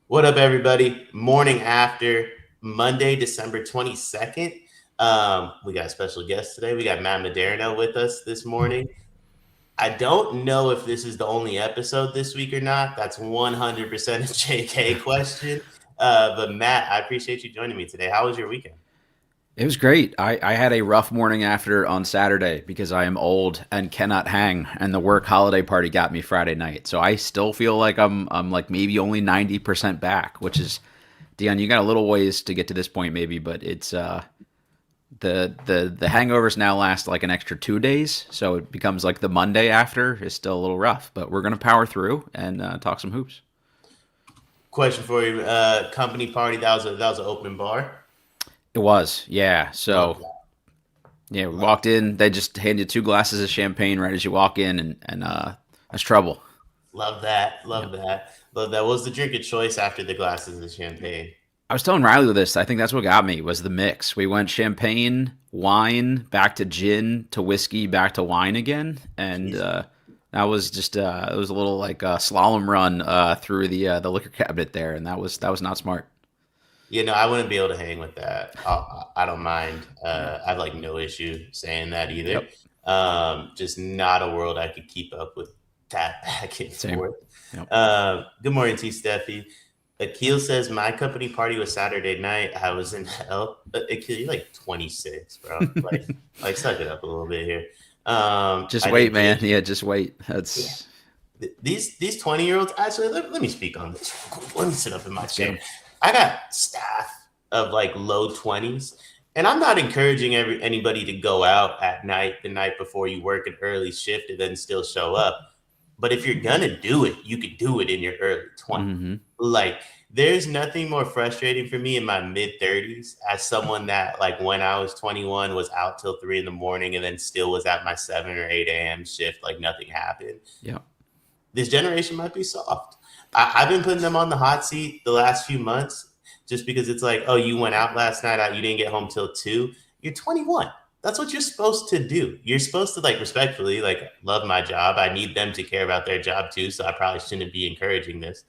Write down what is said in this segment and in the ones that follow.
What up, everybody? Morning after Monday, December 22nd. We got a special guest today. We got Matt Moderno with us this morning. I don't know if this is the only episode this week or not. That's 100% a JK question. But Matt, I appreciate you joining me today. How was your weekend? It was great. I had a rough morning after on Saturday because I am old and cannot hang, and the work holiday party got me Friday night. So I still feel like I'm like maybe only 90% back, which is Dion, you got a little ways to get to this point maybe, but it's the hangovers now last like an extra 2 days, so it becomes like the Monday after is still a little rough, but we're gonna power through and talk some hoops. Question for you. Company party. That was an open bar. It was, yeah. Love So that. yeah, we Love walked in. They just hand you two glasses of champagne right as you walk in, and that's trouble. Love that. Yeah, Love that. Love that. What was the drink of choice after the glasses of champagne? I was telling Riley this. I think that's what got me was the mix. We went champagne, wine, back to gin, to whiskey, back to wine again, and Jeez. that was just it was a little like a slalom run through the liquor cabinet there, and that was not smart. I wouldn't be able to hang with that. I don't mind. I have like no issue saying that either. Yep, Just not a world I could keep up with that back and same. forth. Yep. Good morning to you, Steffi. Akil says my company party was Saturday night. I was in hell. Akil, you're like 26, bro. Like suck it up a little bit here. Just I wait, did man. good. Yeah, just wait. Yeah. That's These 20-year-olds, actually, let me speak on this. Let me sit up in my let's get chair. them. I got staff of like low 20s, and I'm not encouraging anybody to go out at night the night before you work an early shift and then still show up. But if you're gonna do it, you could do it in your early 20s. Mm-hmm. Like, there's nothing more frustrating for me in my mid 30s as someone that, like, when I was 21, was out till 3 in the morning and then still was at my 7 or 8 a.m. shift, like nothing happened. Yep. This generation might be soft. I've been putting them on the hot seat the last few months just because it's like, oh, you went out last night, you didn't get home till 2. You're 21. That's what you're supposed to do. You're supposed to, like, respectfully, like, love my job. I need them to care about their job too, so I probably shouldn't be encouraging this.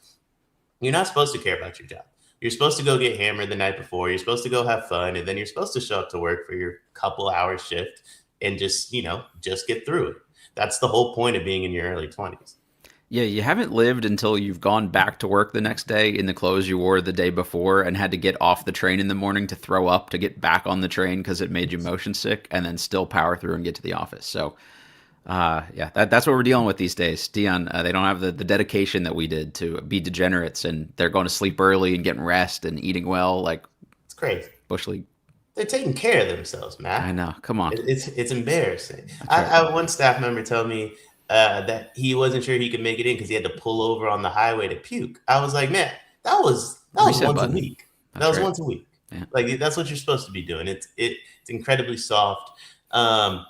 You're not supposed to care about your job. You're supposed to go get hammered the night before. You're supposed to go have fun, and then you're supposed to show up to work for your couple hour shift and just get through it. That's the whole point of being in your early 20s. Yeah, you haven't lived until you've gone back to work the next day in the clothes you wore the day before and had to get off the train in the morning to throw up to get back on the train because it made you motion sick and then still power through and get to the office. So, yeah, that's what we're dealing with these days. Dion, they don't have the dedication that we did to be degenerates and they're going to sleep early and getting rest and eating well like It's crazy. Bush League. They're taking care of themselves, I Matt. know. Come on. It's embarrassing. That's I, right. I had one staff member tell me that he wasn't sure he could make it in because he had to pull over on the highway to puke. I was like, man, that was Reset once a button. week. That That's was right. once a week. Yeah. Like, that's what you're supposed to be doing. It's incredibly soft. Um,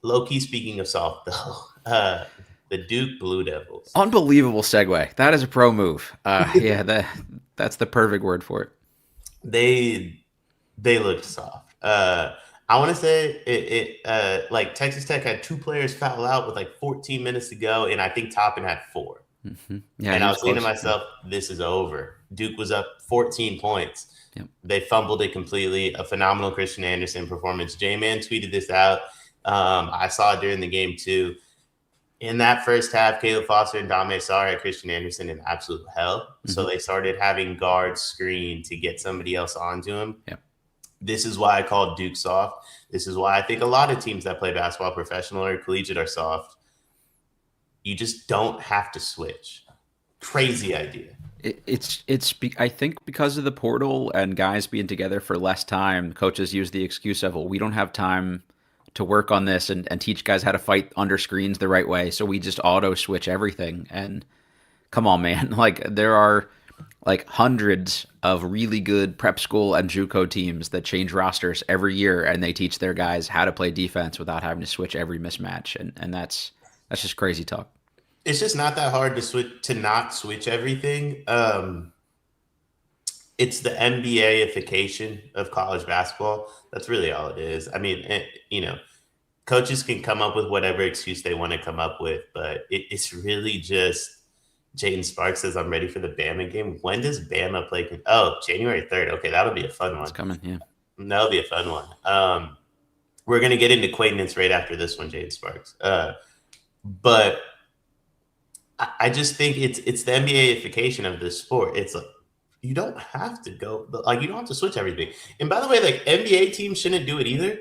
Low key, speaking of soft though, the Duke Blue Devils. Unbelievable segue. That is a pro move. Yeah, that's the perfect word for it. they they looked soft. I want to say like Texas Tech had two players foul out with like 14 minutes to go, and I think Toppin had four. Yeah, And he I was was thinking to close. Yeah. myself, this is over. Duke was up 14 points. Yep. They fumbled it completely. A phenomenal Christian Anderson performance. J Man tweeted this out. I saw it during the game too. In that first half, Caleb Foster and Dame Sarr had Christian Anderson in absolute hell. So Mm-hmm. they started having guards screen to get somebody else onto him. Yep. This is why I call Duke soft. This is why I think a lot of teams that play basketball professional or collegiate are soft. You just don't have to switch. Crazy idea. I think because of the portal and guys being together for less time, coaches use the excuse of, well, we don't have time to work on this and teach guys how to fight under screens the right way. So we just auto switch everything. And come on, man. Like there are like hundreds of really good prep school and JUCO teams that change rosters every year and they teach their guys how to play defense without having to switch every mismatch. And that's just crazy talk. It's just not that hard to not switch everything. It's the NBAification of college basketball. That's really all it is. I mean, coaches can come up with whatever excuse they want to come up with, but it's really just Jaden Sparks says, I'm ready for the Bama game. When does Bama play? Oh, January 3rd. Okay, that'll be a fun It's one. coming, yeah. That'll be a fun one. We're going to get into Quaintance right after this one, Jaden Sparks. But I just think it's the NBA-ification of this sport. It's like, you don't have to go, like, you don't have to switch everything. And by the way, like, NBA teams shouldn't do it either.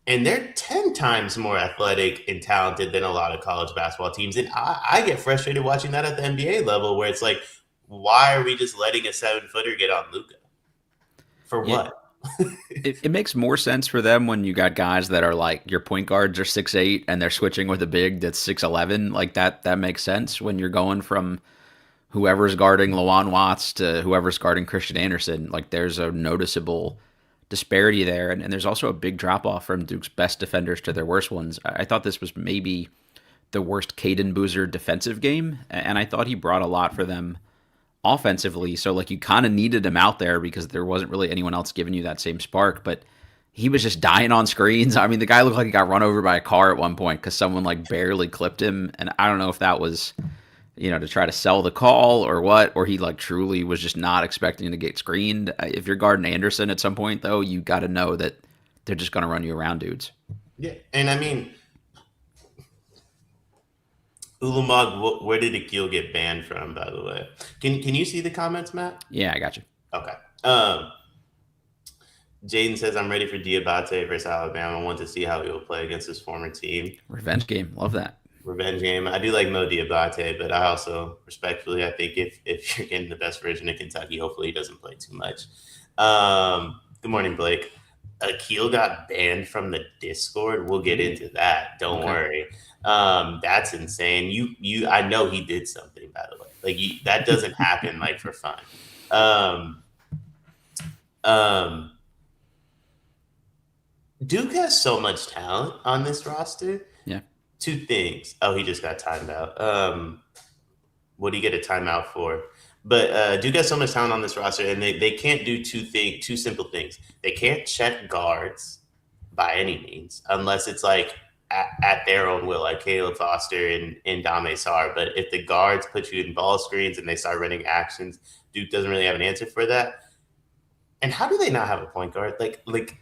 And they're 10 times more athletic and talented than a lot of college basketball teams. And I get frustrated watching that at the NBA level, where it's like, why are we just letting a 7-footer get on Luka? For Yeah, what? it makes more sense for them when you got guys that are like your point guards are 6'8" and they're switching with a big that's 6'11. Like that makes sense when you're going from whoever's guarding Lawan Watts to whoever's guarding Christian Anderson. Like there's a noticeable disparity there, and there's also a big drop off from Duke's best defenders to their worst ones. I thought this was maybe the worst Caden Boozer defensive game, and I thought he brought a lot for them offensively. So like you kind of needed him out there because there wasn't really anyone else giving you that same spark. But he was just dying on screens. I mean, the guy looked like he got run over by a car at one point because someone like barely clipped him, and I don't know if that was to try to sell the call or what, or he like truly was just not expecting to get screened. If you're guarding Anderson at some point, though, you got to know that they're just going to run you around, dudes. Yeah. And I mean, Ulamog, where did Akil get banned from, by the way? Can you see the comments, Matt? Yeah, I got you. Okay. Jaden says, I'm ready for Diabate versus Alabama. I want to see how he will play against his former team. Revenge game. Love that. Revenge game. I do like Mo Diabate, but I also respectfully, I think if you're getting the best version of Kentucky, hopefully he doesn't play too much. Good morning, Blake. Akil got banned from the Discord. We'll get into that. Don't worry. That's insane. I know he did something, by the way. Like that doesn't happen like for fun. Duke has so much talent on this roster. Yeah. Two things. Oh, he just got timed out. What do you get a timeout for? But Duke has so much talent on this roster, and they can't do two simple things. They can't check guards by any means, unless it's like at their own will, like Caleb Foster and Dame Sarr. But if the guards put you in ball screens and they start running actions, Duke doesn't really have an answer for that. And how do they not have a point guard? Like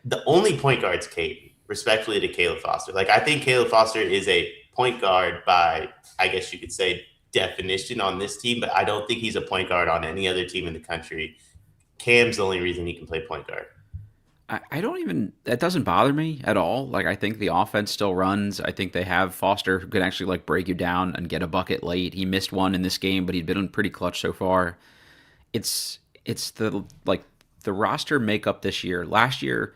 the only point guard's Kate, respectfully to Caleb Foster. Like, I think Caleb Foster is a point guard by, I guess you could say, definition on this team, but I don't think he's a point guard on any other team in the country. Cam's the only reason he can play point guard. I don't even, that doesn't bother me at all. Like, I think the offense still runs. I think they have Foster who could actually like break you down and get a bucket late. He missed one in this game, but he'd been pretty clutch so far. It's the roster makeup this year. Last year,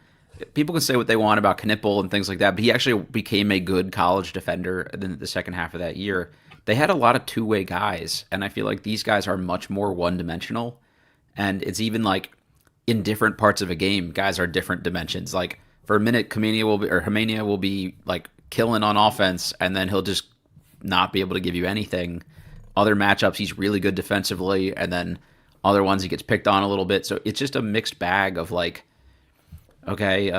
people can say what they want about Knipple and things like that, but he actually became a good college defender in the second half of that year. They had a lot of two-way guys, and I feel like these guys are much more one-dimensional. And it's even like in different parts of a game, guys are different dimensions. Like for a minute, Hemania will be like killing on offense, and then he'll just not be able to give you anything. Other matchups, he's really good defensively, and then other ones he gets picked on a little bit. So it's just a mixed bag of like, okay,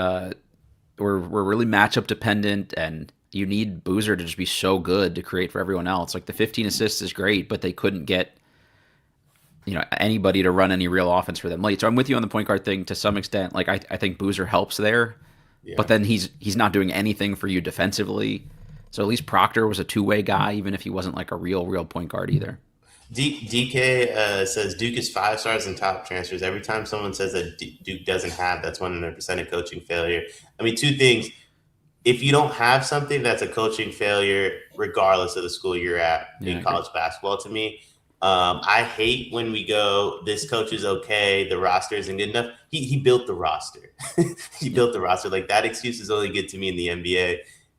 we're really matchup dependent, and you need Boozer to just be so good to create for everyone else. Like the 15 assists is great, but they couldn't get anybody to run any real offense for them late. So I'm with you on the point guard thing to some extent. Like I think Boozer helps there, but then he's not doing anything for you defensively. So at least Proctor was a two-way guy, even if he wasn't like a real point guard either. DK says Duke is 5 stars and top transfers. Every time someone says that Duke doesn't have, that's 100% a coaching failure. I mean, two things. If you don't have something, that's a coaching failure, regardless of the school you're at in college basketball, to me. I hate when we go, this coach is okay, the roster isn't good enough. He built the roster. He built the roster. Like, that excuse is only good to me in the NBA.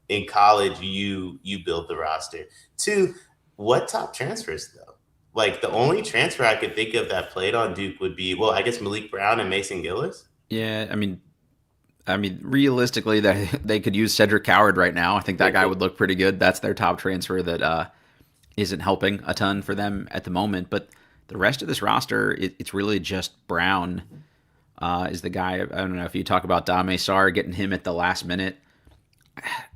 In college, you build the roster. Two, what top transfers, though? Like, the only transfer I could think of that played on Duke would be, well, I guess Malik Brown and Mason Gillis. Yeah, I mean, realistically, they could use Cedric Coward right now. I think that guy would look pretty good. That's their top transfer that isn't helping a ton for them at the moment. But the rest of this roster, it's really just Brown is the guy. I don't know if you talk about Dame Sarr, getting him at the last minute.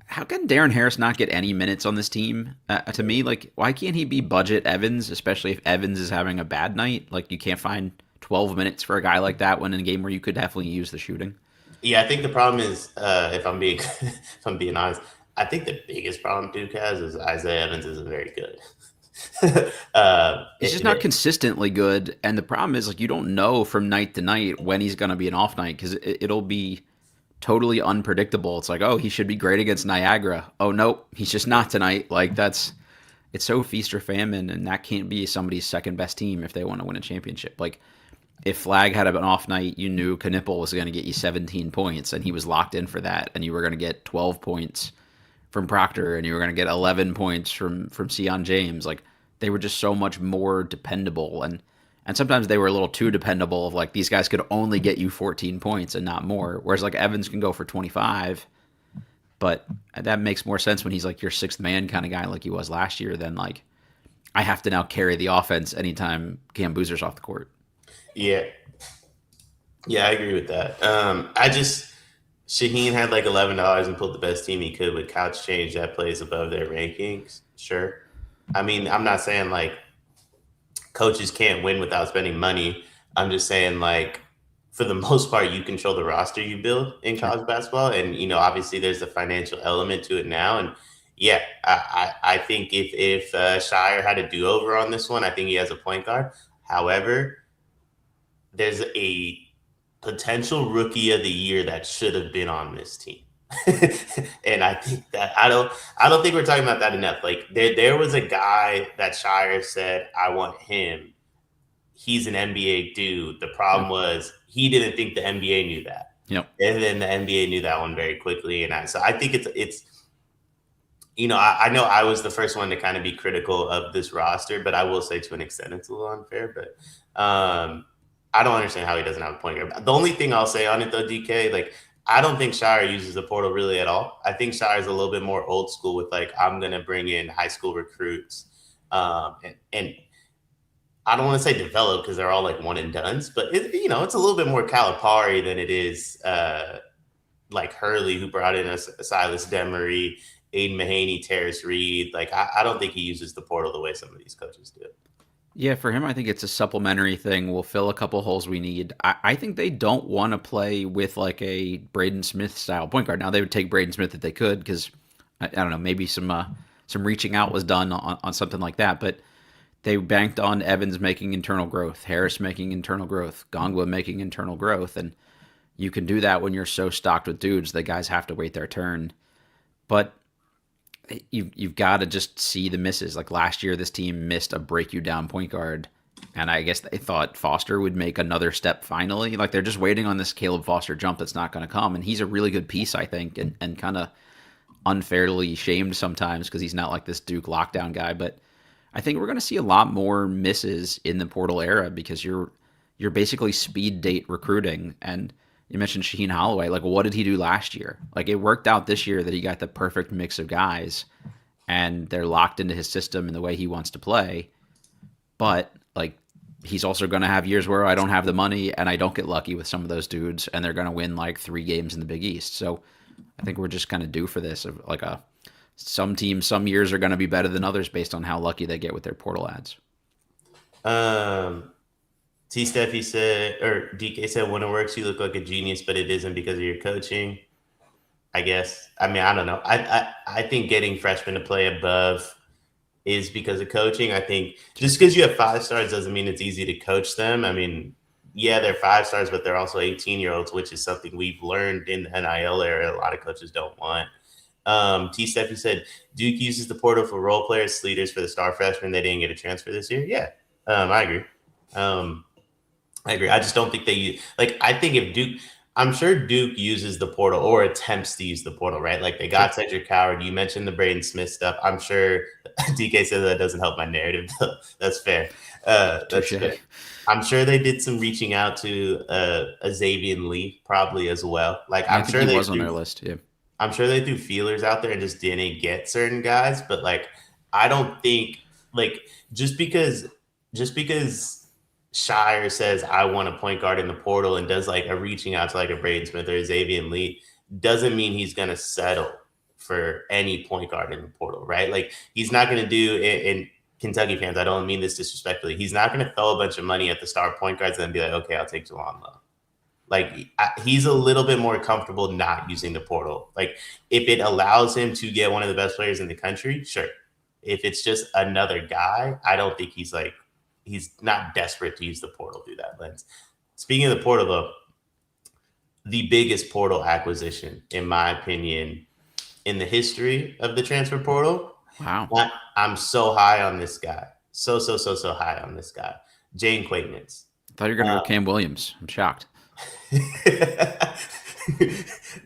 how can Darren Harris not get any minutes on this team? To me, like, why can't he be budget Evans, especially if Evans is having a bad night? Like, you can't find 12 minutes for a guy like that when in a game where you could definitely use the shooting. Yeah, I think the problem is, if I'm being if I'm being honest, I think the biggest problem Duke has is Isaiah Evans isn't very good. He's just not consistently good, and the problem is like you don't know from night to night when he's going to be an off night because it'll be totally unpredictable. It's like, oh, he should be great against Niagara. Oh nope, he's just not tonight. Like that's it's so feast or famine, and that can't be somebody's second best team if they want to win a championship. Like if Flag had an off night, you knew Knipple was going to get you 17 points, and he was locked in for that, and you were going to get 12 points from Proctor, and you were going to get 11 points from Sion James. Like they were just so much more dependable, and sometimes they were a little too dependable. Of like these guys could only get you 14 points and not more, whereas like Evans can go for 25. But that makes more sense when he's like your sixth man kind of guy, like he was last year. Than like I have to now carry the offense anytime Cam Boozer's off the court. Yeah, yeah, I agree with that. I just Shaheen had like $11 and pulled the best team he could with couch change that plays above their rankings. Sure, I mean I'm not saying like coaches can't win without spending money. I'm just saying like for the most part you control the roster you build in Sure. college basketball, and obviously there's a financial element to it now. And yeah, I think if Shire had a do over on this one, I think he has a point guard. However, there's a potential rookie of the year that should have been on this team. And I think that I don't think we're talking about that enough. Like there was a guy that Shire said, I want him. He's an NBA dude. The problem Yep. was he didn't think the NBA knew that. Yep. And then the NBA knew that one very quickly. And so I think it's I know I was the first one to kind of be critical of this roster, but I will say to an extent it's a little unfair. But I don't understand how he doesn't have a point guard. The only thing I'll say on it though, DK, like I don't think Shire uses the portal really at all. I think Shire is a little bit more old school with like I'm gonna bring in high school recruits, and I don't want to say develop because they're all like one and dones, but it's a little bit more Calipari than it is like Hurley, who brought in a Silas Demery, Aiden Mahaney, Terrace Reed. Like I don't think he uses the portal the way some of these coaches do. Yeah, for him, I think it's a supplementary thing. We'll fill a couple holes we need. I think they don't want to play with like a Braden Smith style point guard. Now they would take Braden Smith if they could because I don't know, maybe some reaching out was done on something like that. But they banked on Evans making internal growth, Harris making internal growth, Gongwa making internal growth, and you can do that when you're so stocked with dudes. The guys have to wait their turn. But you've got to just see the misses. Like last year, this team missed a break you down point guard, and I guess they thought Foster would make another step finally. Like they're just waiting on this Caleb Foster jump that's not going to come, and he's a really good piece, I think, and kind of unfairly shamed sometimes because he's not like this Duke lockdown guy. But I think we're going to see a lot more misses in the portal era because you're basically speed date recruiting. And you mentioned Shaheen Holloway. Like, what did he do last year? Like, it worked out this year that he got the perfect mix of guys, and they're locked into his system and the way he wants to play. But like, he's also going to have years where I don't have the money and I don't get lucky with some of those dudes, and they're going to win like 3 games in the Big East. So I think we're just kind of due for this. Of like some teams, some years are going to be better than others based on how lucky they get with their portal ads. T Steffi said, or DK said, when it works, you look like a genius, but it isn't because of your coaching. I guess. I mean, I don't know. I think getting freshmen to play above is because of coaching. I think just because you have 5 stars doesn't mean it's easy to coach them. I mean, yeah, they're 5 stars, but they're also 18-year-olds, which is something we've learned in the NIL era. A lot of coaches don't want. T Steffi said, Duke uses the portal for role players, leaders for the star freshmen. They didn't get a transfer this year. Yeah, I agree. I agree. I just don't think they like. I think if Duke, I'm sure Duke uses the portal or attempts to use the portal, right? Like they got Cedric Howard. You mentioned the Braden Smith stuff. I'm sure DK says that doesn't help my narrative. That's fair. That's fair. I'm sure they did some reaching out to a Xavier Lee probably as well. Like I'm sure he they was on their list. Yeah. I'm sure they threw feelers out there and just didn't get certain guys. But like, I don't think like just because Shire says I want a point guard in the portal and does like a reaching out to like a Braden Smith or a Xavier Lee doesn't mean he's gonna settle. for any point guard in the portal, right? Like he's not going to do it in Kentucky fans. I don't mean this disrespectfully. He's not going to throw a bunch of money at the star point guards and then be like, okay, I'll take Jelon Lowe. Like he's a little bit more comfortable not using the portal. Like if it allows him to get one of the best players in the country, sure. If it's just another guy, I don't think he's not desperate to use the portal through that lens. Speaking of the portal, though, the biggest portal acquisition, in my opinion, in the history of the transfer portal. Wow. I'm so high on this guy. So high on this guy. Jane Quaintance. I thought you were going to go Cam Williams. I'm shocked.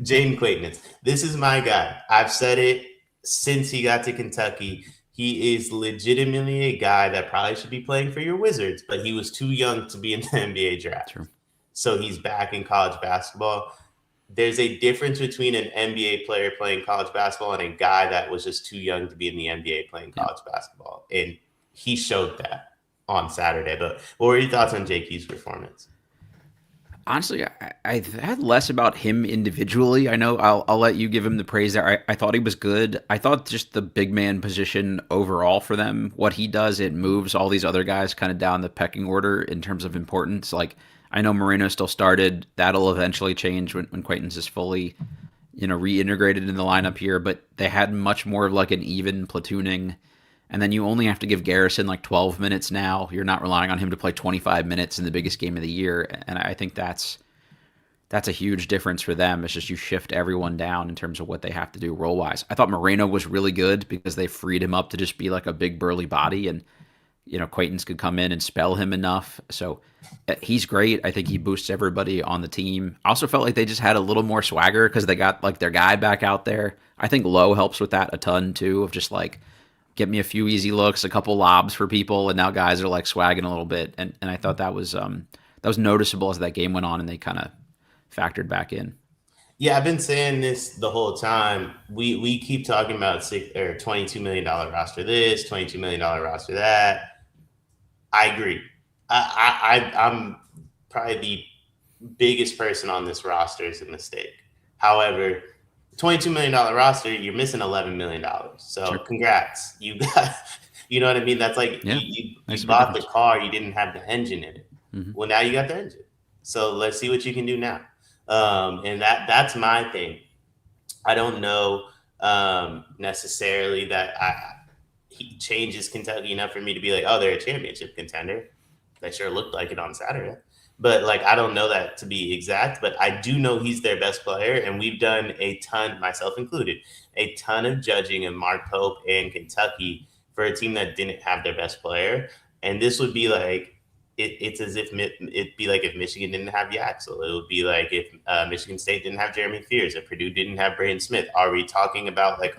Jaden Quaintance. This is my guy. I've said it since he got to Kentucky. He is legitimately a guy that probably should be playing for your Wizards, but he was too young to be in the NBA draft. True. So he's back in college basketball. There's a difference between an NBA player playing college basketball and a guy that was just too young to be in the NBA playing college basketball. And he showed that on Saturday. But what were your thoughts on JQ's performance? Honestly, I had less about him individually. I know I'll let you give him the praise there. I thought he was good. I thought just the big man position overall for them, what he does, it moves all these other guys kind of down the pecking order in terms of importance. Like I know Moreno still started. That'll eventually change when Quaintance is fully, reintegrated in the lineup here. But they had much more of like an even platooning. And then you only have to give Garrison like 12 minutes now. You're not relying on him to play 25 minutes in the biggest game of the year. And I think that's a huge difference for them. It's just you shift everyone down in terms of what they have to do role-wise. I thought Moreno was really good because they freed him up to just be like a big burly body. And, Quaintance could come in and spell him enough. So he's great. I think he boosts everybody on the team. I also felt like they just had a little more swagger because they got like their guy back out there. I think Lowe helps with that a ton too, of just like, get me a few easy looks, a couple lobs for people, and now guys are like swagging a little bit. And I thought that was noticeable as that game went on and they kind of factored back in. Yeah, I've been saying this the whole time. We keep talking about $22 million roster this, $22 million roster that. I agree. I'm probably the biggest person on this roster is a mistake. However, $22 million roster, you're missing $11 million. So sure. Congrats. You got, you know what I mean? That's like you bought the car, you didn't have the engine in it. Mm-hmm. Well, now you got the engine. So let's see what you can do now. And that's my thing. I don't know necessarily that he changes Kentucky enough for me to be like, oh, they're a championship contender. They sure looked like it on Saturday. But like, I don't know that to be exact, but I do know he's their best player. And we've done a ton, myself included, a ton of judging of Mark Pope and Kentucky for a team that didn't have their best player. And this would be like, it's as if it'd be like if Michigan didn't have Yaxel. It would be like if Michigan State didn't have Jeremy Fears, if Purdue didn't have Braden Smith. Are we talking about like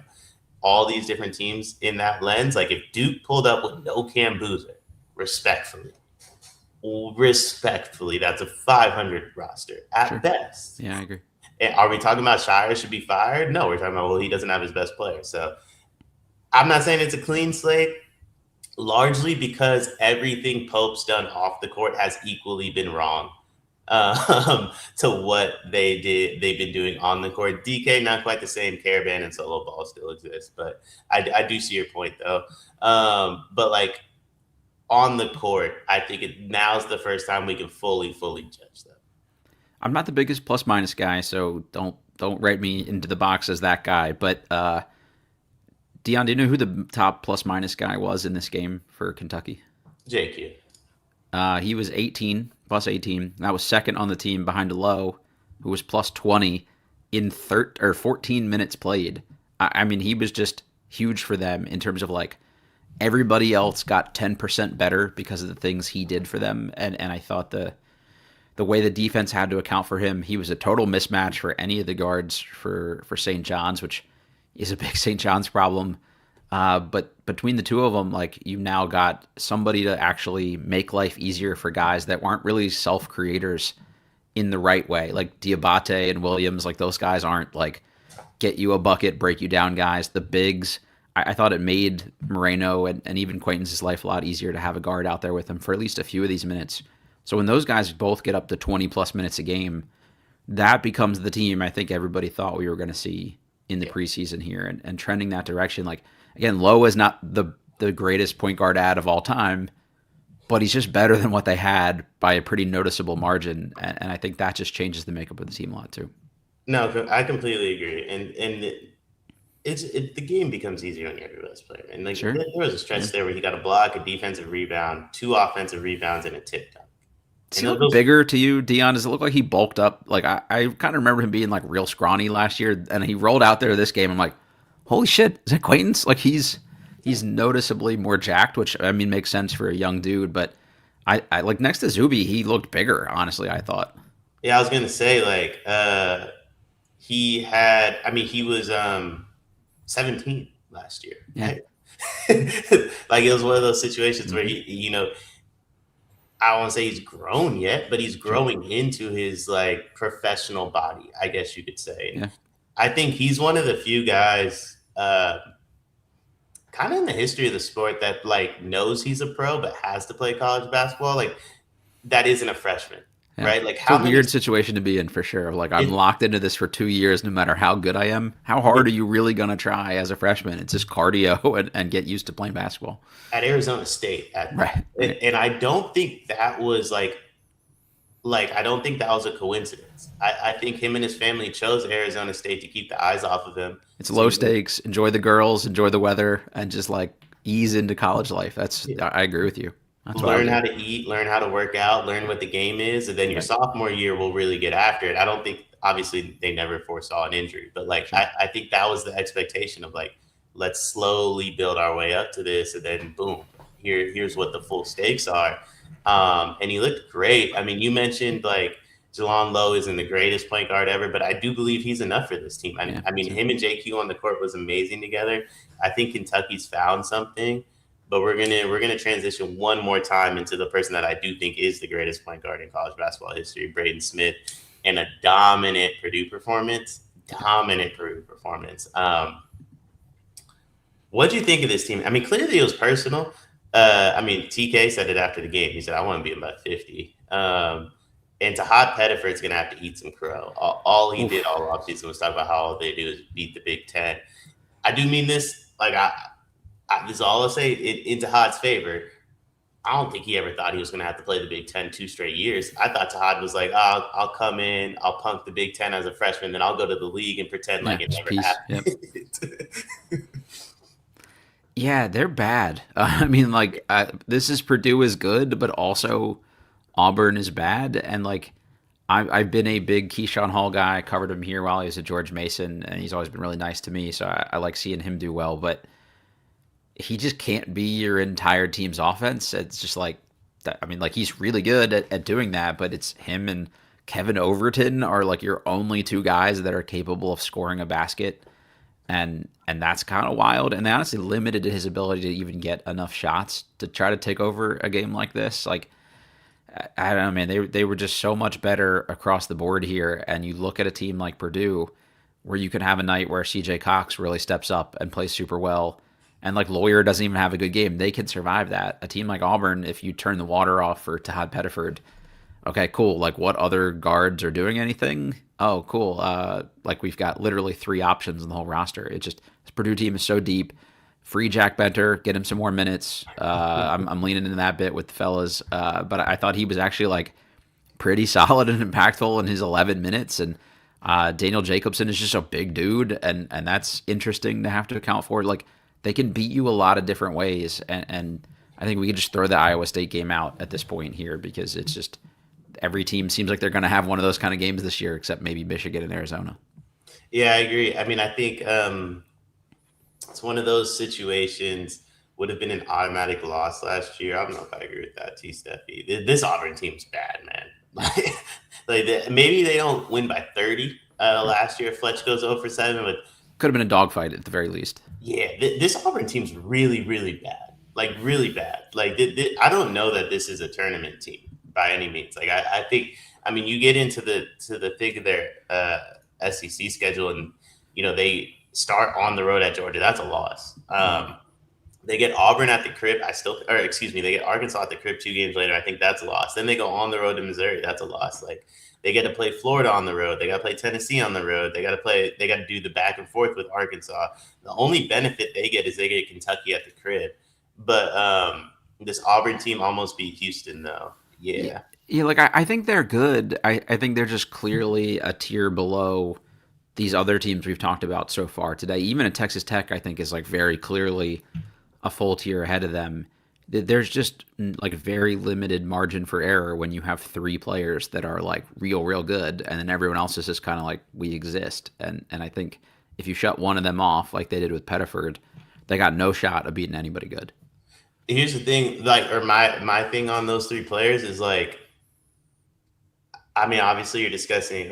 all these different teams in that lens? Like if Duke pulled up with no Cam Boozer, respectfully, that's a 500 roster at best. Yeah, I agree. And are we talking about Shire should be fired? No, we're talking about, well, he doesn't have his best player. So I'm not saying it's a clean slate, largely because everything Pope's done off the court has equally been wrong to what they've been doing on the court. DK, not quite the same. Caravan and solo ball still exists, but I do see your point though. But like on the court, I think now's the first time we can fully judge them. I'm not the biggest plus minus guy, so don't write me into the box as that guy. But Dion, do you know who the top plus minus guy was in this game for Kentucky? JQ. He was 18, plus 18. That was second on the team behind Lowe, who was plus 20 in 14 minutes played. I mean, he was just huge for them in terms of like everybody else got 10% better because of the things he did for them. And I thought the way the defense had to account for him, he was a total mismatch for any of the guards for St. John's, which is a big St. John's problem. But between the two of them, like you've now got somebody to actually make life easier for guys that weren't really self-creators in the right way. Like Diabate and Williams, like those guys aren't like get you a bucket, break you down guys. The bigs, I thought it made Moreno and even Quaintance's life a lot easier to have a guard out there with him for at least a few of these minutes. So when those guys both get up to 20 plus minutes a game, that becomes the team I think everybody thought we were going to see in the Yeah. preseason here and trending that direction. Like again, Lowe is not the greatest point guard ad of all time, but he's just better than what they had by a pretty noticeable margin, and I think that just changes the makeup of the team a lot too. No, I completely agree, and the game becomes easier on your best player. And like Sure. there was a Yeah. stretch there where he got a block, a defensive rebound, two offensive rebounds, and a tip dunk. Does And he look those bigger to you, Dion? Does it look like he bulked up? Like I kind of remember him being like real scrawny last year, and he rolled out there this game. I'm like, holy shit, is that Quaintance? Like he's noticeably more jacked, which I mean makes sense for a young dude. But I like next to Zuby, he looked bigger. Honestly, I thought. yeah, I was gonna say like he had. I mean, he was 17 last year, Yeah. right? Like it was one of those situations where Mm-hmm. he. I won't say he's grown yet, but he's Sure. growing into his like professional body, I guess you could say. And Yeah. I think he's one of the few guys, kind of in the history of the sport that like knows he's a pro but has to play college basketball. Like that isn't a freshman, Yeah. right? Like It's a how many? weird situation to be in for sure. Like I'm It, locked into this for 2 years, no matter how good I am. How hard are you really gonna try as a freshman? It's just cardio and get used to playing basketball. at Arizona State at that, Right. Right. and I don't think that was like I don't think that was a coincidence. I think him and his family chose Arizona State to keep the eyes off of him. It's low So stakes. Enjoy the girls, enjoy the weather, and just like ease into college life. That's I agree with you. That's what I would learn do. how to eat, learn how to work out, learn what the game is, and then your Right. sophomore year will really get after it. I don't think obviously they never foresaw an injury, but like Sure. I think that was the expectation of like let's slowly build our way up to this, and then boom, here's what the full stakes are. And he looked great. I mean, you mentioned like Jalon Lowe isn't the greatest point guard ever, but I do believe he's enough for this team. Yeah. I mean, Too. him and JQ on the court was amazing together. I think Kentucky's found something, but we're gonna transition one more time into the person that I do think is the greatest point guard in college basketball history, Braden Smith, and a dominant Purdue performance. Dominant Purdue performance. What do you think of this team? I mean, clearly it was personal. I mean, TK said it after the game. He said, "I want to be about 50." And Tahad Pettiford's going to have to eat some crow. All he did Oof. all offseason was talk about how all they do is beat the Big Ten. I do mean this. Like, this is all I'll say in Tahad's favor. I don't think he ever thought he was going to have to play the Big Ten 2 straight years. I thought Tahad was like, oh, I'll come in, I'll punk the Big Ten as a freshman, then I'll go to the league and pretend Yeah. like it Just never peace. Yep. happened. Yeah, they're bad. I mean, like this is Purdue is good, but also Auburn is bad. And like I've been a big Keyshawn Hall guy. I covered him here while he was at George Mason, and he's always been really nice to me. So I like seeing him do well. But he just can't be your entire team's offense. It's just like that. I mean, like he's really good at doing that, but it's him and Kevin Overton are like your only two guys that are capable of scoring a basket, and that's kind of wild. And they honestly limited his ability to even get enough shots to try to take over a game like this. Like I don't know, man. They were just so much better across the board here. And you look at a team like Purdue, where you can have a night where CJ Cox really steps up and plays super well, and like Lawyer doesn't even have a good game. They can survive that. A team like Auburn, if you turn the water off for Tahad Pettiford, okay, cool. Like what other guards are doing anything? Oh, cool. Like we've got literally three options in the whole roster. It just this Purdue team is so deep. Free Jack Benter, get him some more minutes. I'm leaning into that bit with the fellas, but I thought he was actually like pretty solid and impactful in his 11 minutes. And Daniel Jacobson is just a big dude, and that's interesting to have to account for. Like they can beat you a lot of different ways, and I think we could just throw the Iowa State game out at this point here because it's just every team seems like they're going to have one of those kind of games this year, except maybe Michigan and Arizona. Yeah, I agree. I mean, I think it's one of those situations would have been an automatic loss last year. I don't know if I agree with that, T. Steffi. This Auburn team's bad, man. Maybe they don't win by 30 last year. Fletch goes 0 for 7, but Could have been a dogfight at the very least. yeah, this Auburn team's really, really bad. Like really bad. Like I don't know that this is a tournament team by any means. Like I think, I mean, you get into the thick of their SEC schedule, and they start on the road at Georgia. That's a loss. They get Auburn at the crib. Or excuse me, they get Arkansas at the crib 2 games later. I think that's a loss. Then they go on the road to Missouri. That's a loss. Like they get to play Florida on the road. They got to play Tennessee on the road. They got to do the back and forth with Arkansas. The only benefit they get is they get Kentucky at the crib. But this Auburn team almost beat Houston though. Yeah, Yeah. yeah, like I think they're good. I think they're just clearly a tier below these other teams we've talked about so far today. Even at Texas Tech, I think is like very clearly a full tier ahead of them. There's just like very limited margin for error when you have three players that are like real good, and then everyone else is just kind of like we exist. And I think if you shut one of them off, like they did with Pettiford, they got no shot of beating anybody good. Here's the thing, like, or my thing on those three players is like, I mean, obviously you're discussing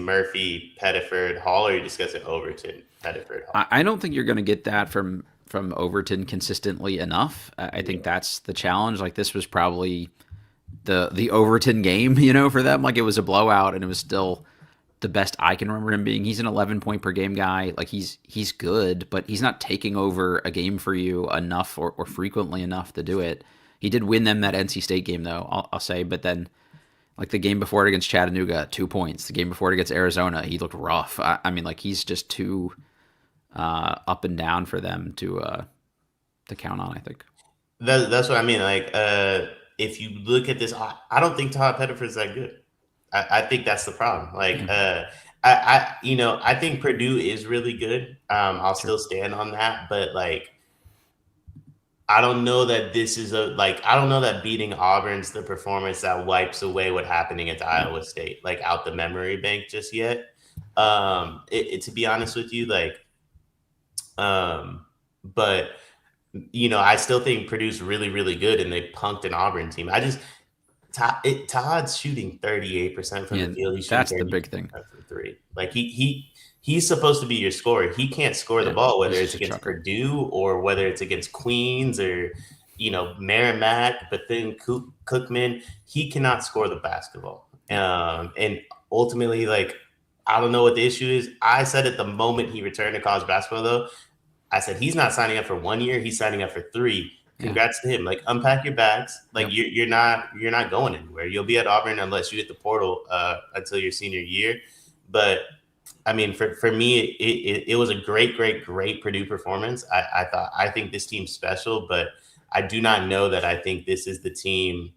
Murphy, Pettiford, Hall, or you're discussing Overton, Pettiford, Hall. I don't think you're going to get that from Overton consistently enough. I think Yeah. that's the challenge. Like this was probably the Overton game, for them. Like it was a blowout, and it was still the best I can remember him being. He's an 11 point per game guy. Like he's good, but he's not taking over a game for you enough or frequently enough to do it. He did win them that NC State game though, I'll say, but then like the game before it against Chattanooga, 2 points. The game before it against Arizona, he looked rough. I mean, like he's just too up and down for them to count on. I think. That's what I mean. Like, if you look at this, I don't think Todd Pettiford's that good. I think that's the problem. Like, Yeah, I think Purdue is really good. I'll sure. still stand on that, but like, I don't know that this is I don't know that beating Auburn's the performance that wipes away what happened against Yeah, Iowa State, like out the memory bank just yet. To be honest with you, but I still think Purdue's really, really good, and they punked an Auburn team. Todd's shooting 38% from yeah. the field. He's shooting That's the 32% big thing. from three. Like he's supposed to be your scorer. He can't score the Yeah, ball, whether he's it's just a against chucker. Purdue or whether it's against Queens or Merrimack. But then Cookman, he cannot score the basketball. And ultimately, like, I don't know what the issue is. I said at the moment he returned to college basketball, though, I said he's not signing up for 1 year. He's signing up for 3. Yeah. Congrats to him. Like, unpack your bags. Like, Yep. you're not going anywhere. You'll be at Auburn unless you hit the portal until your senior year. But I mean, for me, it was a great Purdue performance. I think this team's special, but I do not know that I think this is the team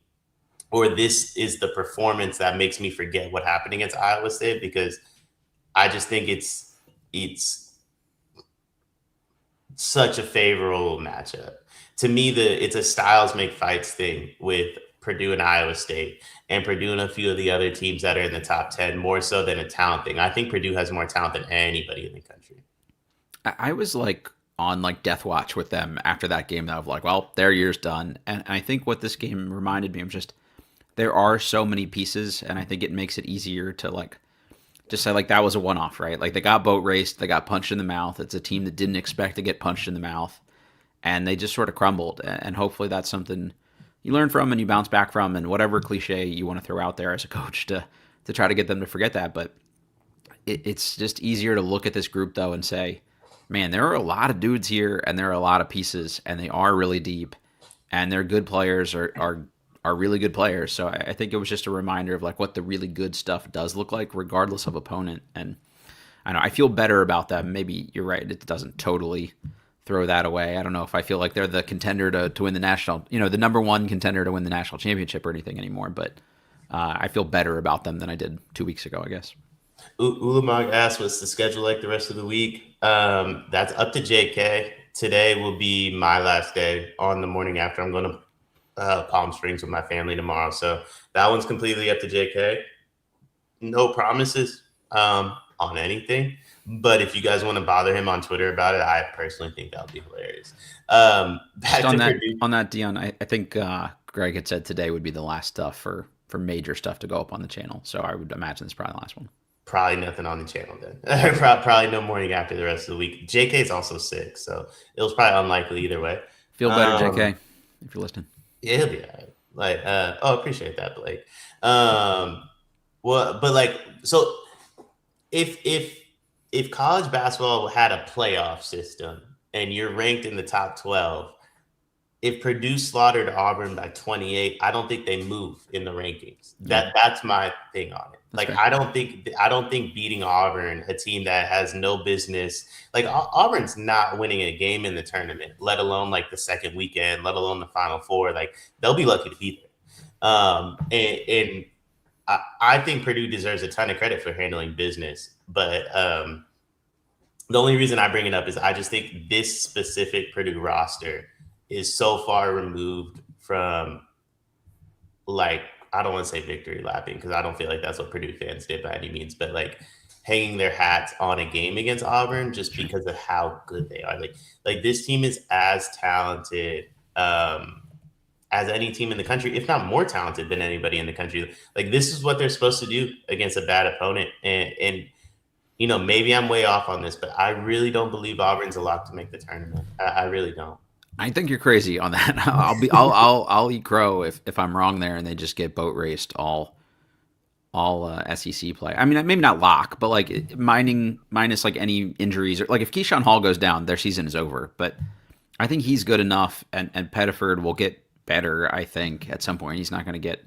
or this is the performance that makes me forget what happened against Iowa State, because I just think it's such a favorable matchup. To me, it's a styles make fights thing with Purdue and Iowa State, and Purdue and a few of the other teams that are in the top 10, more so than a talent thing. I think Purdue has more talent than anybody in the country. I was like on like death watch with them after that game. Of like, well, their year's done. And I think what this game reminded me of just there are so many pieces, and I think it makes it easier to like just say like that was a one off, right? Like they got boat raced, they got punched in the mouth. It's a team that didn't expect to get punched in the mouth, and they just sort of crumbled. And hopefully that's something you learn from and you bounce back from, and whatever cliche you want to throw out there as a coach to try to get them to forget that. But it's just easier to look at this group though and say, man, there are a lot of dudes here, and there are a lot of pieces, and they are really deep, and they're good players are really good players. So I think it was just a reminder of like what the really good stuff does look like, regardless of opponent. And I know I feel better about them. Maybe you're right; it doesn't totally throw that away. I don't know if I feel like they're the contender to win the national, the number one contender to win the national championship or anything anymore. But I feel better about them than I did 2 weeks ago, I guess. Ulamog asked, what's the schedule like the rest of the week? That's up to JK. Today will be my last day. On the morning after, I'm going to Palm Springs with my family tomorrow. So that one's completely up to JK. No promises on anything. But if you guys want to bother him on Twitter about it, I personally think that would be hilarious. Just Back to Purdue. on that, Dion, I think Greg had said today would be the last stuff for major stuff to go up on the channel. So I would imagine it's probably the last one. Probably nothing on the channel then. Probably no morning after the rest of the week. JK is also sick, so it was probably unlikely either way. Feel better, JK, if you're listening. Yeah, he'll be all right. Like, appreciate that, Blake. Well, but like, so if college basketball had a playoff system and you're ranked in the top 12, if Purdue slaughtered Auburn by 28, I don't think they move in the rankings. Yeah, That's my thing on it. that's Like fair. I don't think beating Auburn, a team that has no business, like Auburn's not winning a game in the tournament, let alone like the second weekend, let alone the Final Four. Like they'll be lucky to be there. And I think Purdue deserves a ton of credit for handling business, but the only reason I bring it up is I just think this specific Purdue roster is so far removed from, like, I don't want to say victory lapping because I don't feel like that's what Purdue fans did by any means, but like hanging their hats on a game against Auburn just Sure. because of how good they are. Like this team is as talented as any team in the country, if not more talented than anybody in the country. Like this is what they're supposed to do against a bad opponent, and maybe I'm way off on this, but I really don't believe Auburn's a lock to make the tournament. I really don't. I think you're crazy on that. I'll eat crow if I'm wrong there and they just get boat raced all SEC play. I mean, maybe not lock, but like minus like any injuries or like if Keyshawn Hall goes down, their season is over. But I think he's good enough, and Pettiford will get better. I think at some point he's not going to get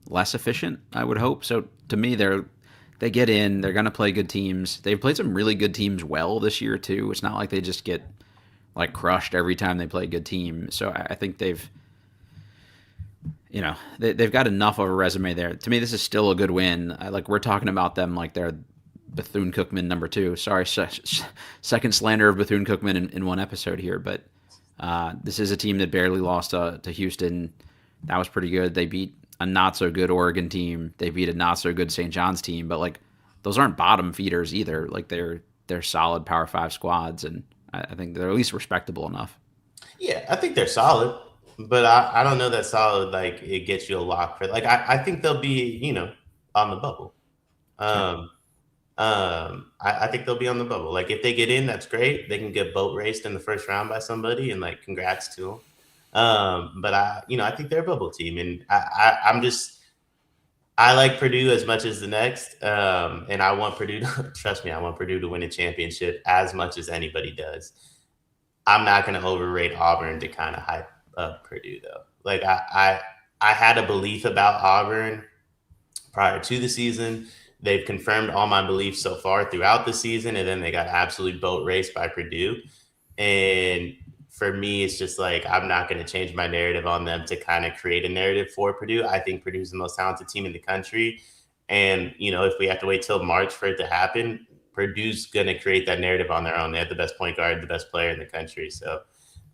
less efficient. I would hope so. To me, they get in. They're going to play good teams. They've played some really good teams well this year too. It's not like they just get like crushed every time they play a good team. So I think they've got enough of a resume there. To me, this is still a good win. We're talking about them like they're Bethune Cookman number two. Sorry, second slander of Bethune Cookman in one episode here, but this is a team that barely lost to Houston. That was pretty good. They beat a not so good Oregon team. They beat a not so good St. John's team, but like those aren't bottom feeders either. Like they're solid Power Five squads, and I think they're at least respectable enough. Yeah, I think they're solid, but I don't know that solid like it gets you a lock for like I think they'll be on the bubble. Okay. Um, I think they'll be on the bubble. Like if they get in, that's great. They can get boat raced in the first round by somebody, and like congrats to them. But I think they're a bubble team, and I'm just I like Purdue as much as the next, and I want Purdue. Trust me, I want Purdue to win a championship as much as anybody does. I'm not going to overrate Auburn to kind of hype up Purdue though. Like I had a belief about Auburn prior to the season. They've confirmed all my beliefs so far throughout the season, and then they got absolutely boat raced by Purdue. And for me, it's just like I'm not going to change my narrative on them to kind of create a narrative for Purdue. I think Purdue's the most talented team in the country. And, if we have to wait till March for it to happen, Purdue's going to create that narrative on their own. They have the best point guard, the best player in the country. So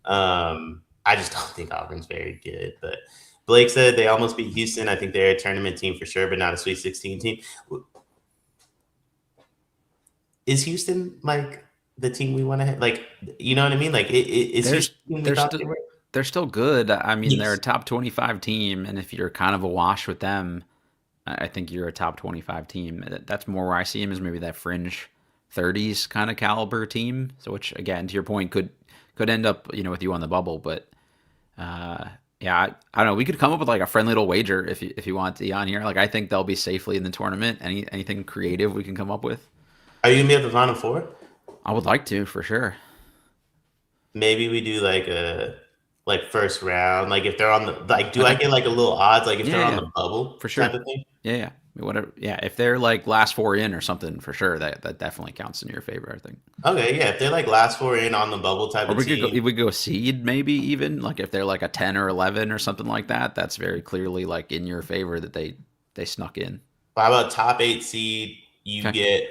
I just don't think Auburn's very good. But Blake said they almost beat Houston. I think they're a tournament team for sure, but not a Sweet 16 team. Is Houston like the team we want to have? Like, you know what I mean? Like, is There's Houston the team we they're thought still they were? they're still good. I mean, they're a Yes. top 25 team, and if you're kind of a wash with them, I think you're a top 25 team. That's more where I see him is maybe that fringe 30s kind of caliber team. So, which again, to your point, could end up with you on the bubble. But yeah, I don't know. We could come up with like a friendly little wager if you want to be on here. Like I think they'll be safely in the tournament. Anything creative we can come up with. Are you gonna be at the Final Four? I would like to for sure. Maybe we do like a first round. Like if they're on the like, do I Okay. get like a little odds? Like if Yeah, they're on yeah, the bubble for type sure. of thing. Yeah, yeah. Whatever. Yeah, if they're like last four in or something, for sure, that definitely counts in your favor. I think. Okay, yeah. If they're like last four in on the bubble type Or of team, we could go seed maybe even like if they're like a 10 or 11 or something like that. That's very clearly like in your favor that they snuck in. how about top 8 seed? You Okay, get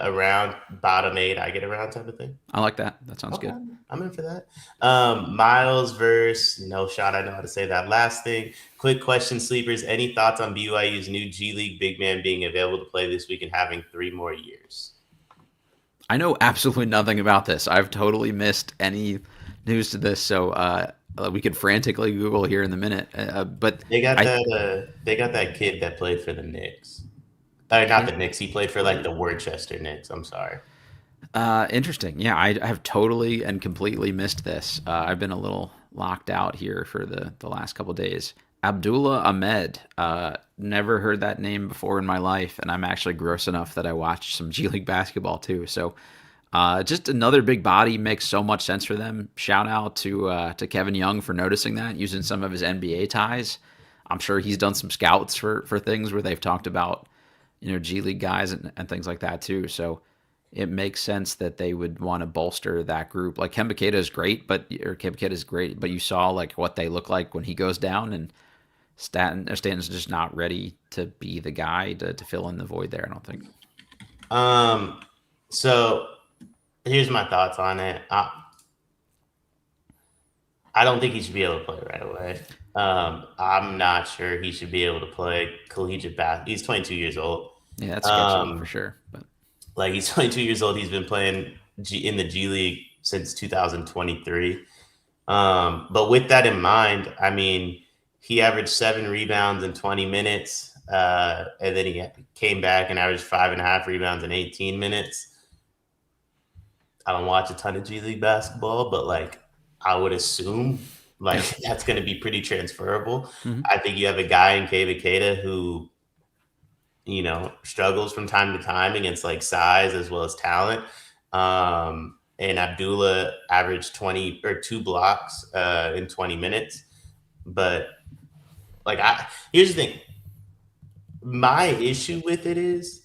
around bottom 8. I get around type of thing. I like that. That sounds Okay, good. I'm in for that. Miles versus no shot. I know how to say that. Last thing, quick question, sleepers. Any thoughts on BYU's new G League big man being available to play this week and having 3 more years? I know absolutely nothing about this. I've totally missed any news to this, so we could frantically Google here in the minute. But They got I that. They got that kid that played for the Knicks. Not the kid. Knicks. He played for like the Worcester Knicks. I'm sorry. Interesting. Yeah, I have totally and completely missed this. I've been a little locked out here for the last couple days. Abdullah Ahmed. Never heard that name before in my life, and I'm actually gross enough that I watched some G League basketball too. So Just another big body makes so much sense for them. Shout out to Kevin Young for noticing that, using some of his NBA ties. I'm sure he's done some scouts for things where they've talked about G League guys and things like that too. So it makes sense that they would want to bolster that group. Like Kembakeda is great, but you saw like what they look like when he goes down, and Stanton's just not ready to be the guy to fill in the void there. I don't think. So here's my thoughts on it. I don't think he should be able to play right away. I'm not sure he should be able to play collegiate basketball. He's 22 years old. Yeah, that's sketchy for Um, sure. But like he's 22 years old. He's been playing in the G League since 2023. But with that in mind, I mean, he averaged 7 rebounds in 20 minutes, and then he came back and averaged 5.5 rebounds in 18 minutes. I don't watch a ton of G League basketball, but like I would assume like yeah. that's going to be pretty transferable. Mm-hmm. I think you have a guy in Kevin who struggles from time to time against like size as well as talent. And Abdullah averaged 20 or 2 blocks in 20 minutes. But like, here's the thing. My issue with it is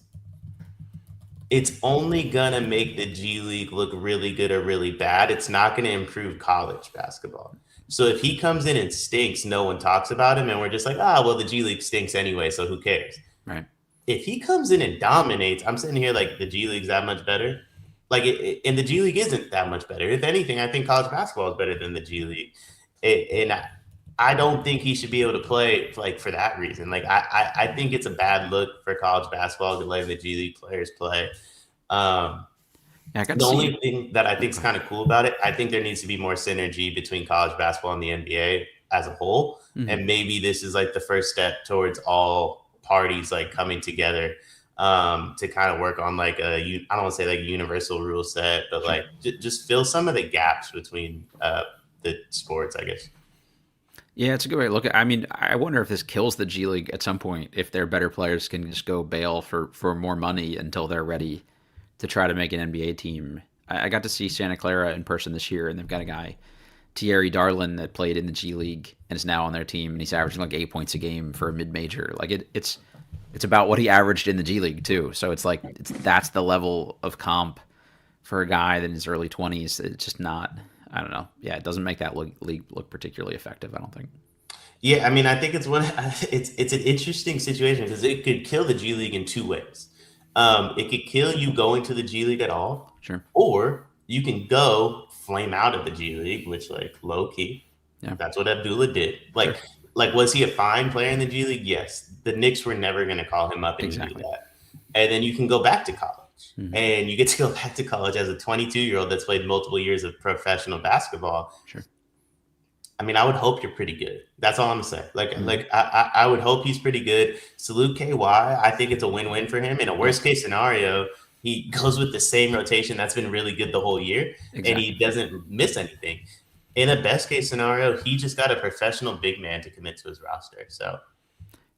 it's only gonna make the G League look really good or really bad. It's not gonna improve college basketball. So if he comes in and stinks, no one talks about him, and we're just like, well, the G League stinks anyway, so who cares? Right. If he comes in and dominates, I'm sitting here like the G League's that much better. Like, and the G League isn't that much better. If anything, I think college basketball is better than the G League, and I don't think he should be able to play like for that reason. Like, I think it's a bad look for college basketball to let the G League players play. Yeah, I got The to see. only thing that I think is kind of cool about it, I think there needs to be more synergy between college basketball and the NBA as a whole. Mm-hmm. And maybe this is like the first step towards all parties like coming together to kind of work on like I don't want to say like a universal rule set, but Sure. like just fill some of the gaps between the sports, I guess. Yeah, it's a good way to look at it. I mean, I wonder if this kills the G League at some point, if their better players can just go bail for more money until they're ready to try to make an NBA team. I got to see Santa Clara in person this year, and they've got a guy, Thierry Darlin, that played in the G League and is now on their team, and he's averaging like 8 points a game for a mid-major. Like it's about what he averaged in the G League too. So it's like that's the level of comp for a guy that in his early 20s. It's just not. I don't know. Yeah, it doesn't make that league look particularly effective. I don't think. Yeah, I mean, I think it's an interesting situation because it could kill the G League in two ways. It could kill you going to the G League at all, Sure. or you can go flame out of the G League, which like low key, Yeah. that's what Abdullah did. Sure. Like was he a fine player in the G League? Yes. The Knicks were never going to call him up and do Exactly. that. And then you can go back to college. Mm-hmm. And you get to go back to college as a 22-year-old that's played multiple years of professional basketball. Sure. I mean, I would hope you're pretty good. That's all I'm gonna say. Mm-hmm. I would hope he's pretty good. Salute KY. I think it's a win-win for him. In a worst case scenario, he goes with the same rotation that's been really good the whole year, and he Exactly. doesn't miss anything. In a best case scenario, he just got a professional big man to commit to his roster. So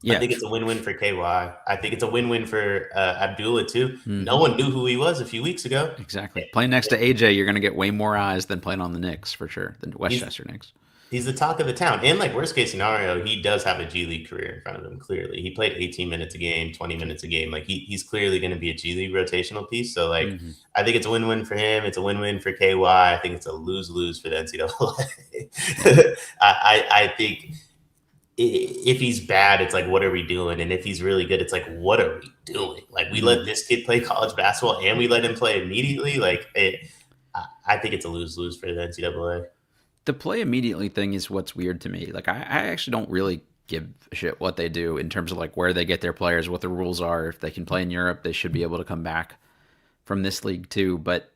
I Yeah. think it's a win-win for KY. I think it's a win-win for Abdullah too. No Mm-hmm. one knew who he was a few weeks ago. Exactly. Playing next to AJ, you're going to get way more eyes than playing on the Knicks for sure. The He's Westchester Knicks. He's the talk of the town. And like worst case scenario, he does have a G League career in front of him. Clearly, he played 18 minutes a game, 20 minutes a game. Like he's clearly going to be a G League rotational piece. So like, Mm-hmm. I think it's a win-win for him. It's a win-win for KY. I think it's a lose-lose for the NCAA. I think if he's bad, it's like, what are we doing? And if he's really good, it's like, what are we doing? Like we let this kid play college basketball and we let him play immediately. I think it's a lose-lose for the NCAA. The play immediately thing is what's weird to me. Like I actually don't really give a shit what they do in terms of like where they get their players, what the rules are. If they can play in Europe, they should be able to come back from this league too. But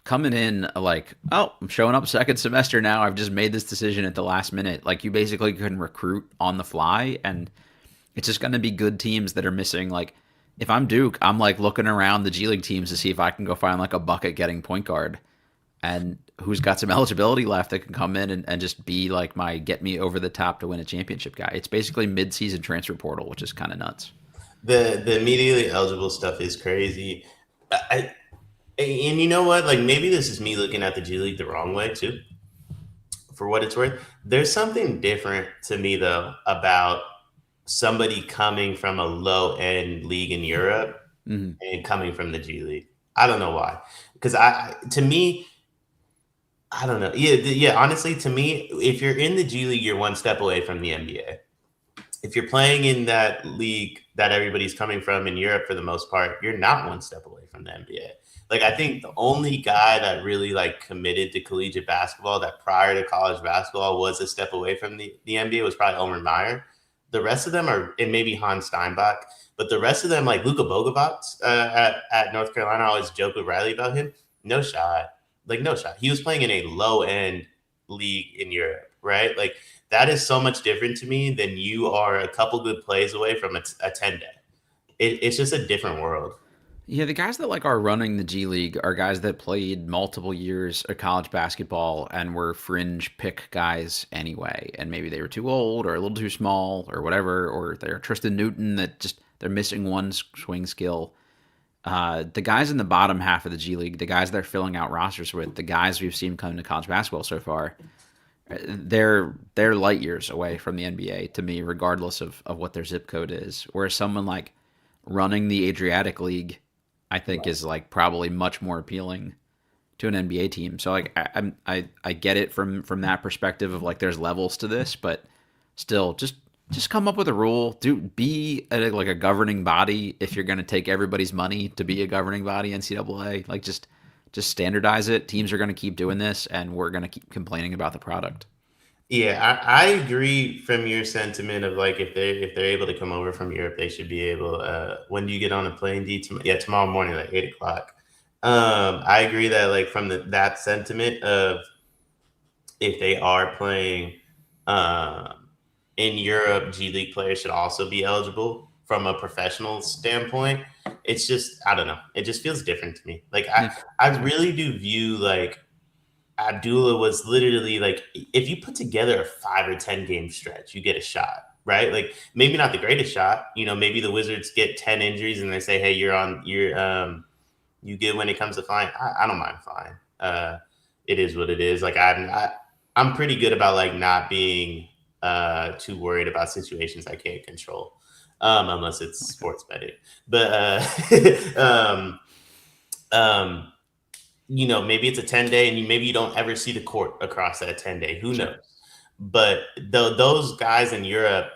coming in like, oh, I'm showing up second semester now. I've just made this decision at the last minute. Like you basically can recruit on the fly, and it's just going to be good teams that are missing. Like if I'm Duke, I'm like looking around the G League teams to see if I can go find like a bucket getting point guard and who's got some eligibility left that can come in and just be like my get me over the top to win a championship guy. It's basically mid-season transfer portal, which is kind of nuts. The immediately eligible stuff is crazy. I And you know what? Like maybe this is me looking at the G League the wrong way too. For what it's worth, there's something different to me though about somebody coming from a low end league in Europe Mm-hmm. and coming from the G League. I don't know why. Because to me, I don't know. Yeah, yeah. Honestly, to me, if you're in the G League, you're one step away from the NBA. If you're playing in that league that everybody's coming from in Europe for the most part, you're not one step away from the NBA. Like I think the only guy that really like committed to collegiate basketball that prior to college basketball was a step away from the NBA was probably Omer Meyer. The rest of them are, and maybe Hans Steinbach, but the rest of them, like Luka Bogovac at North Carolina, I always joke with Riley about him. No shot. Like, no shot. He was playing in a low end league in Europe, right? Like, that is so much different to me than you are a couple good plays away from a 10 day. It's just a different world. Yeah, the guys that like are running the G League are guys that played multiple years of college basketball and were fringe pick guys anyway. And maybe they were too old or a little too small or whatever, or they're Tristan Newton that just they're missing one swing skill. The guys in the bottom half of the G League, the guys they're filling out rosters with, the guys we've seen come to college basketball so far, they're light years away from the NBA to me, regardless of what their zip code is. Whereas someone like running the Adriatic League, I think Right. is like probably much more appealing to an NBA team. So like I get it from that perspective of like there's levels to this, but still just come up with a rule. Do be like a governing body if you're going to take everybody's money to be a governing body. NCAA like just standardize it. Teams are going to keep doing this, and we're going to keep complaining about the product. Yeah, I agree from your sentiment of like if they're able to come over from Europe, they should be able. When do you get on a plane? Yeah, tomorrow morning, like 8 o'clock. I agree that like from that sentiment of if they are playing in Europe, G League players should also be eligible from a professional standpoint. It's just I don't know. It just feels different to me. Like Yeah, I that's fair. really do view like Abdullah was literally like if you put together a 5 or 10 game stretch, you get a shot. Right, like maybe not the greatest shot. Maybe the Wizards get 10 injuries and they say, "Hey, you good when it comes to flying." I don't mind flying. It is what it is. Like I'm pretty good about like not being too worried about situations I can't control, unless it's Like that. sports betting. But um, maybe it's a 10 day, and maybe you don't ever see the court across that 10 day. Who Sure. knows? But those guys in Europe,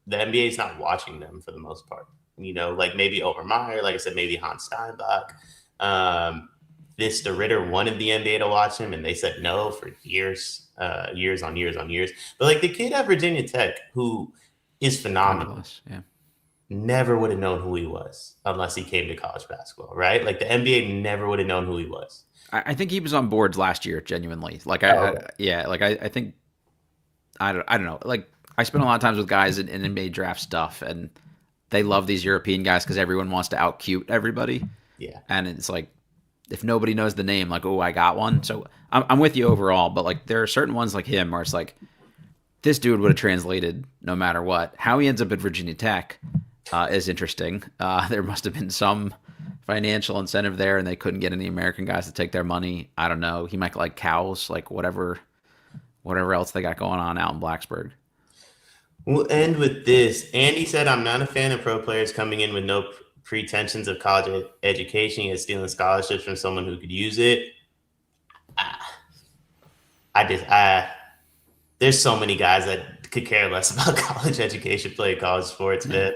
the NBA is not watching them for the most part. Like maybe Overmeyer, like I said, maybe Hans Steinbach. Um, Vista Ritter wanted the NBA to watch him, and they said no for years, years on years on years. But like the kid at Virginia Tech, who is phenomenal, Nonetheless, yeah. never would have known who he was unless he came to college basketball, right? Like the NBA never would have known who he was. I think he was on boards last year, genuinely. Like Oh, okay. yeah, like I think I don't know. Like I spend a lot of times with guys in NBA draft stuff, and they love these European guys because everyone wants to out cute everybody, Yeah. and it's like if nobody knows the name, like oh I got one. So I'm with you overall, but like there are certain ones like him where it's like this dude would have translated no matter what. How he ends up at Virginia Tech is interesting. There must have been some financial incentive there, and they couldn't get any American guys to take their money. I don't know. He might like cows, like whatever else they got going on out in Blacksburg. We'll end with this. Andy said, "I'm not a fan of pro players coming in with no pretensions of college education and stealing scholarships from someone who could use it." I, I there's so many guys that could care less about college education, play college sports, Yeah, man.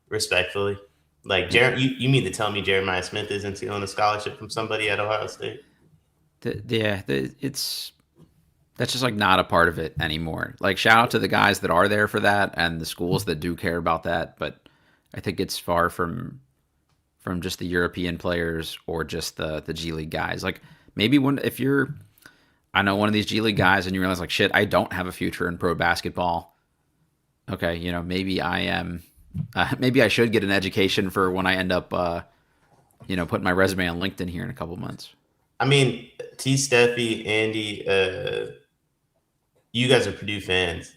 Respectfully, like yeah. you mean to tell me Jeremiah Smith isn't stealing a scholarship from somebody at Ohio State? It's that's just like not a part of it anymore. Like shout out to the guys that are there for that and the schools that do care about that, but I think it's far from just the European players or just the G League guys. Like maybe when if you're I know one of these G League guys and you realize like shit, I don't have a future in pro basketball. Okay, maybe I am. Maybe I should get an education for when I end up, putting my resume on LinkedIn here in a couple months. I mean, T. Steffi, Andy, you guys are Purdue fans.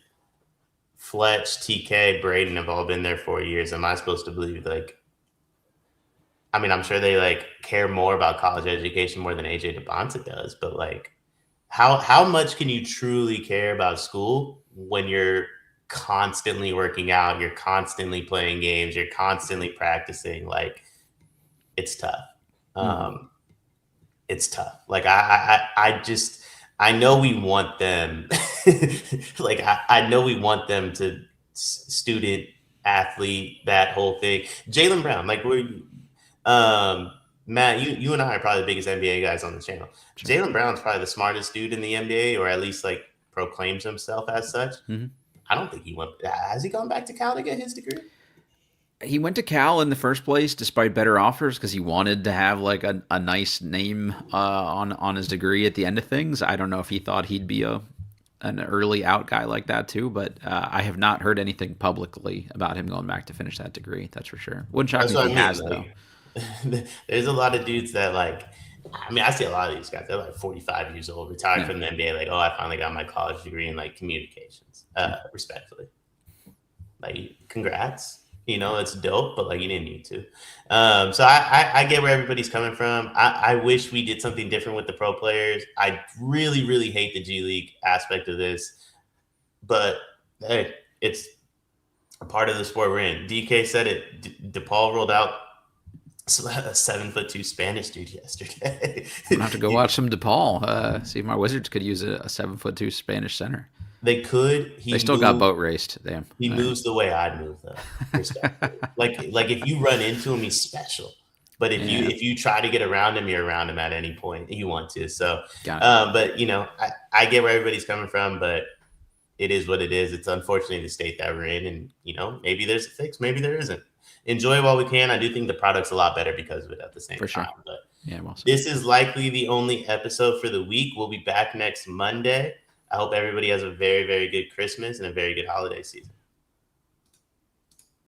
Fletch, TK, Braden have all been there 4 years. Am I supposed to believe like I mean, I'm sure they like care more about college education more than AJ DeBonta does, but like, how much can you truly care about school when you're constantly working out, you're constantly playing games, you're constantly practicing? Like, it's tough. Mm-hmm. It's tough. Like I just I know we want them. Like I know we want them to student athlete that whole thing. Jalen Brown, like we're Matt, you and I are probably the biggest NBA guys on the channel. Sure. Jalen Brown's probably the smartest dude in the NBA, or at least like proclaims himself as such. Mm-hmm. I don't think he went. Has he gone back to Cal to get his degree? He went to Cal in the first place despite better offers because he wanted to have like a nice name on his degree at the end of things. I don't know if he thought he'd be an early out guy like that too, but I have not heard anything publicly about him going back to finish that degree. That's for sure. Wouldn't shock That's me if what he I mean. has though. Like, there's a lot of dudes that like. I mean, I see a lot of these guys. They're like 45 years old, retired Yeah, from the NBA. Like, oh, I finally got my college degree in like communications. yeah, Respectfully, like, congrats. You know, it's dope, but like, you didn't need to. So I get where everybody's coming from. I wish we did something different with the pro players. I really, really hate the G League aspect of this, but hey, it's a part of the sport we're in. DK said it. DePaul rolled out a 7'2" Spanish dude yesterday. I'm gonna have to go watch some DePaul. See if my Wizards could use a 7'2" Spanish center. They could. They still got boat raced. Damn. He All right. moves the way I'd move, though. Respectfully. Like if you run into him, he's special. But Yeah, if you try to get around him, you're around him at any point you want to. So, got it. but you know, I get where everybody's coming from, but it is what it is. It's unfortunately the state that we're in, and you know, maybe there's a fix, maybe there isn't. Enjoy it while we can. I do think the product's a lot better because of it at the same For time. sure. But Yeah, well said. this is likely the only episode for the week. We'll be back next Monday. I hope everybody has a very, very good Christmas and a very good holiday season.